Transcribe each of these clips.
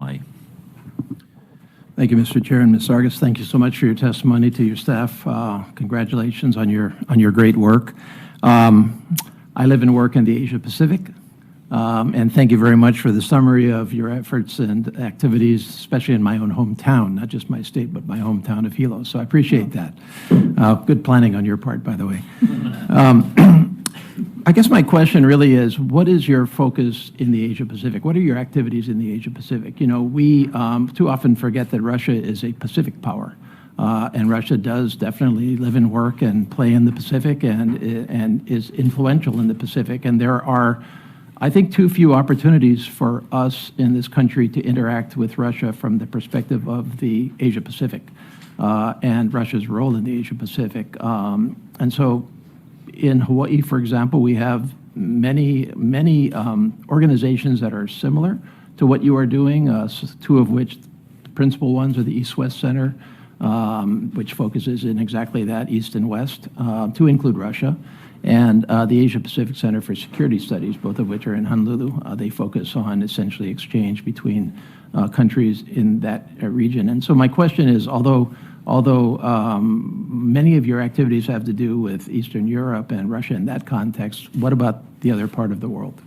Aye. Thank you, Mr. Chair and Ms. Sargas. Thank you so much for your testimony. To your staff, congratulations on your great work. I live and work in the Asia Pacific, and thank you very much for the summary of your efforts and activities, especially in my own hometown, not just my state, but my hometown of Hilo. So I appreciate that. Good planning on your part, by the way. I guess my question really is, what is your focus in the Asia Pacific? What are your activities in the Asia Pacific? You know, we too often forget that Russia is a Pacific power, and Russia does definitely live and work and play in the Pacific and is influential in the Pacific. And there are, I think, too few opportunities for us in this country to interact with Russia from the perspective of the Asia Pacific and Russia's role in the Asia Pacific. And so in Hawaii, for example, we have many organizations that are similar to what you are doing, two of which, the principal ones are the East-West Center, which focuses in exactly that, East and West, to include Russia, and the Asia-Pacific Center for Security Studies, both of which are in Honolulu. They focus on essentially exchange between countries in that region. And so my question is, although many of your activities have to do with Eastern Europe and Russia in that context, what about the other part of the world?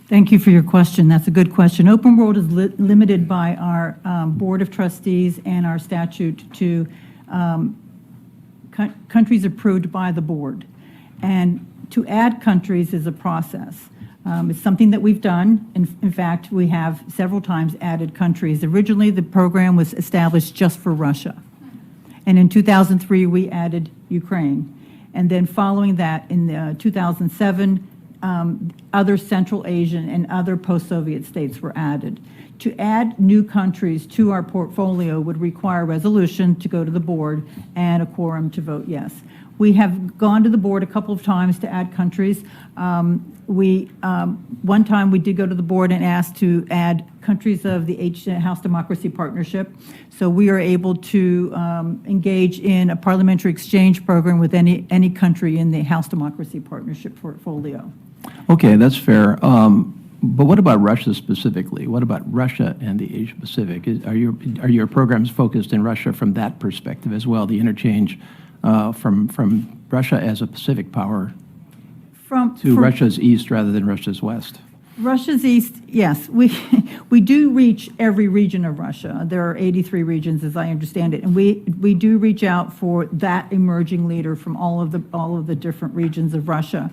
Thank you for your question. That's a good question. Open World is limited by our Board of Trustees and our statute to countries approved by the board. And to add countries is a process. It's something that we've done. In fact, we have several times added countries. Originally, the program was established just for Russia. And in 2003, we added Ukraine. And then following that, in 2007, other Central Asian and other post-Soviet states were added. To add new countries to our portfolio would require a resolution to go to the board and a quorum to vote yes. We have gone to the board a couple of times to add countries. One time we did go to the board and asked to add countries of the House Democracy Partnership. So we are able to engage in a parliamentary exchange program with any country in the House Democracy Partnership portfolio. Okay, that's fair. But what about Russia specifically? What about Russia and the Asia Pacific? Are your programs focused in Russia from that perspective as well, the interchange from Russia as a Pacific power to Russia's east rather than Russia's west? Russia's east, yes. We do reach every region of Russia. There are 83 regions, as I understand it, and we do reach out for that emerging leader from all of the different regions of Russia.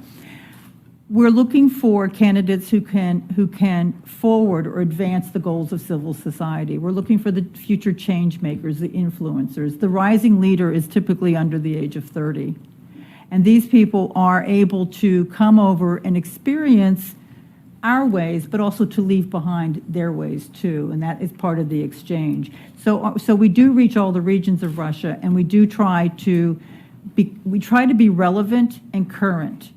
We're looking for candidates who can forward or advance the goals of civil society. We're looking for the future change makers, the influencers. The rising leader is typically under the age of 30. And these people are able to come over and experience our ways, but also to leave behind their ways too, and that is part of the exchange. So we do reach all the regions of Russia, and we do try to be relevant and current.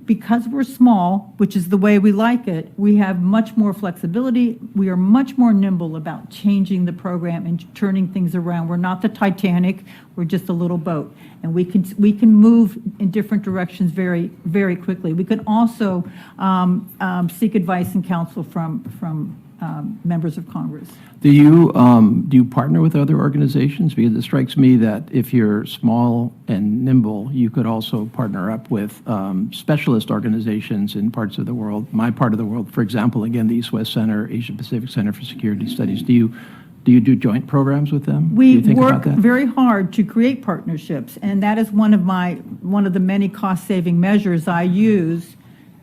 Because we're small, which is the way we like it, we have much more flexibility. We are much more nimble about changing the program and turning things around. We're not the Titanic, we're just a little boat. And we can move in different directions very, very quickly. We can also seek advice and counsel from members of Congress. Do you partner with other organizations? Because it strikes me that if you're small and nimble, you could also partner up with specialist organizations in parts of the world. My part of the world, for example, again, the East-West Center, Asia-Pacific Center for Security Studies. Do you do joint programs with them? We work very hard to create partnerships, and that is one of the many cost-saving measures I use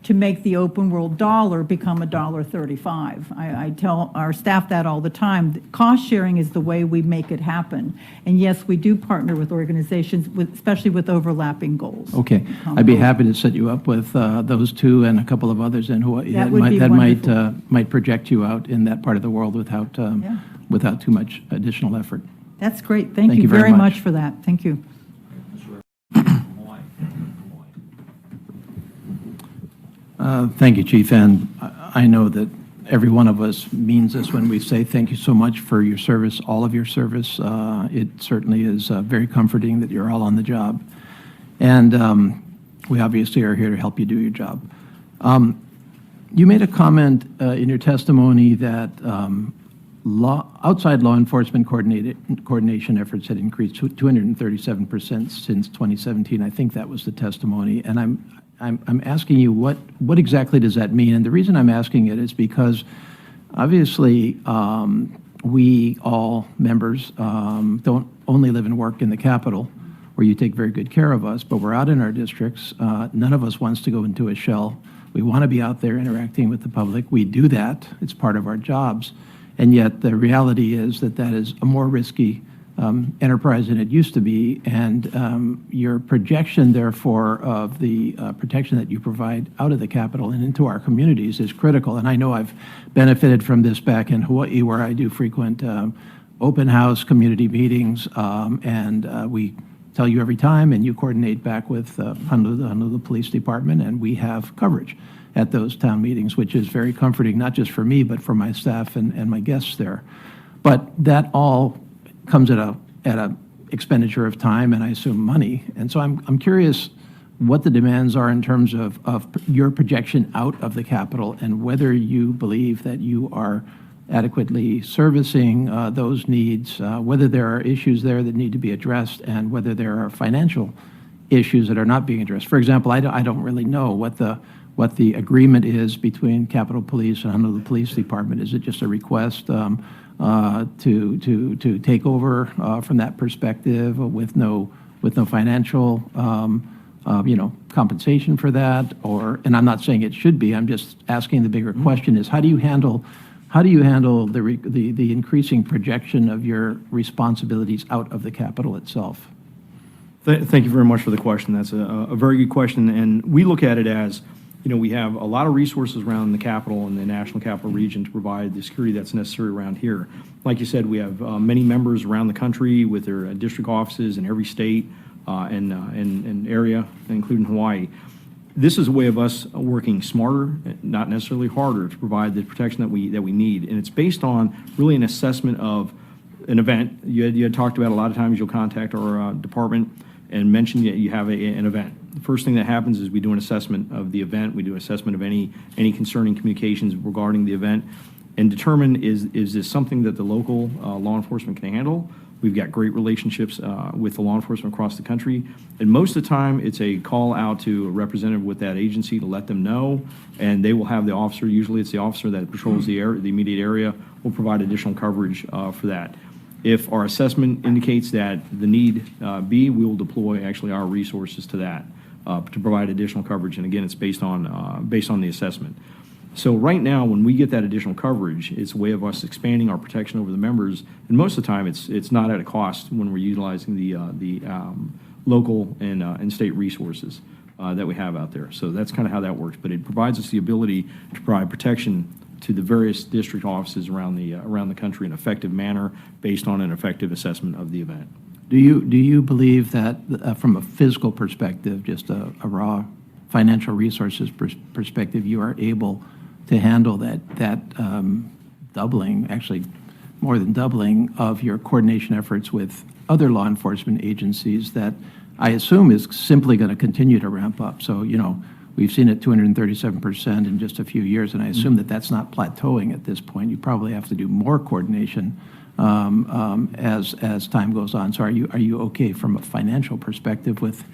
to make the open world dollar become $1.35. I tell our staff that all the time. Cost sharing is the way we make it happen. And yes, we do partner with organizations, especially with overlapping goals. Okay, I'd be happy to set you up with those two and a couple of others in Hawaii. That would be wonderful. Might project you out in that part of the world without too much additional effort. That's great. Thank you very much for that. Thank you. Thank you, Chief, and I know that every one of us means this when we say thank you so much for your service, all of your service. It certainly is very comforting that you're all on the job, and we obviously are here to help you do your job. You made a comment in your testimony that outside law enforcement coordination efforts had increased 237% since 2017. I think that was the testimony. And I'm asking you, what exactly does that mean? And the reason I'm asking it is because obviously we all members don't only live and work in the Capitol, where you take very good care of us, but we're out in our districts. None of us wants to go into a shell. We want to be out there interacting with the public. We do that. It's part of our jobs. And yet the reality is that that is a more risky enterprise than it used to be. And your projection, therefore, of the protection that you provide out of the Capitol and into our communities is critical. And I know I've benefited from this back in Hawaii, where I do frequent open house community meetings, and we tell you every time, and you coordinate back with Honolulu Police Department, and we have coverage at those town meetings, which is very comforting, not just for me, but for my staff and my guests there. But that all comes at a expenditure of time and I assume money. And so I'm curious what the demands are in terms of your projection out of the Capitol and whether you believe that you are adequately servicing those needs, whether there are issues there that need to be addressed, and whether there are financial issues that are not being addressed. For example, I don't really know what the agreement is between Capitol Police and Honolulu Police Department. Is it just a request to take over from that perspective with no financial compensation for that? And I'm not saying it should be. I'm just asking the bigger question is how do you handle the increasing projection of your responsibilities out of the Capitol itself? Thank you very much for the question. That's a very good question, and we look at it as, we have a lot of resources around the Capitol and the National Capital Region to provide the security that's necessary around here. Like you said, we have many members around the country with their district offices in every state and area, including Hawaii. This is a way of us working smarter, not necessarily harder, to provide the protection that we need. And it's based on really an assessment of an event. You had talked about a lot of times you'll contact our department and mention that you have an event. The first thing that happens is we do an assessment of the event. We do an assessment of any concerning communications regarding the event and determine is this something that the local law enforcement can handle. We've got great relationships with the law enforcement across the country. And most of the time, it's a call out to a representative with that agency to let them know. And they will have the officer, usually it's the officer that patrols the immediate area, will provide additional coverage for that. If our assessment indicates that the need be, we will deploy actually our resources to that to provide additional coverage. And again, it's based on the assessment. So right now, when we get that additional coverage, it's a way of us expanding our protection over the members. And most of the time, it's not at a cost when we're utilizing the local and state resources that we have out there. So that's kind of how that works. But it provides us the ability to provide protection to the various district offices around the country in an effective manner based on an effective assessment of the event. Do you believe that from a physical perspective, just a raw financial resources perspective, you are able to handle that doubling, actually more than doubling, of your coordination efforts with other law enforcement agencies that I assume is simply going to continue to ramp up? So, we've seen it 237% in just a few years, and I assume that that's not plateauing at this point. You probably have to do more coordination as time goes on. So are you okay from a financial perspective with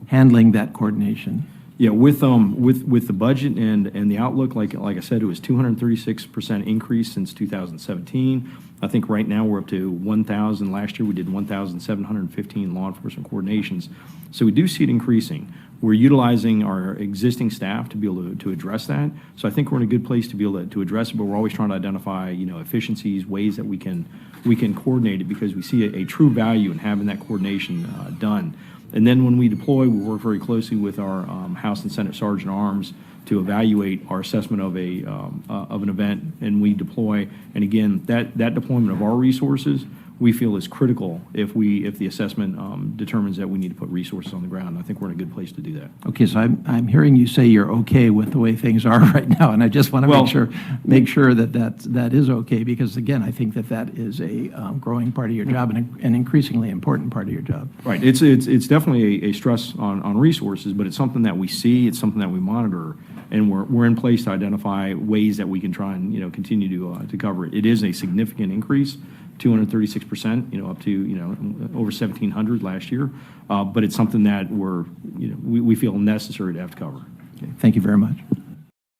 handling that coordination? Yeah, with the budget and the outlook, like I said, it was 236% increase since 2017. I think right now we're up to 1,000. Last year we did 1,715 law enforcement coordinations. So we do see it increasing. We're utilizing our existing staff to be able to address that. So I think we're in a good place to be able to address it, but we're always trying to identify, efficiencies, ways that we can coordinate it, because we see a true value in having that coordination done. And then when we deploy, we work very closely with our House and Senate Sergeant at Arms to evaluate our assessment of an event, and we deploy. And again, that deployment of our resources we feel is critical if the assessment determines that we need to put resources on the ground. I think we're in a good place to do that. Okay, so I'm hearing you say you're okay with the way things are right now, and I just want to Well- make sure that is okay, because again, I think that is a growing part of your job and an increasingly important part of your job. Right. It's definitely a stress on resources, but it's something that we see, it's something that we monitor, and we're in place to identify ways that we can try and, continue to cover it. It is a significant increase, 236%, up to, over 1,700 last year. But it's something that we feel necessary to have to cover. Okay, thank you very much.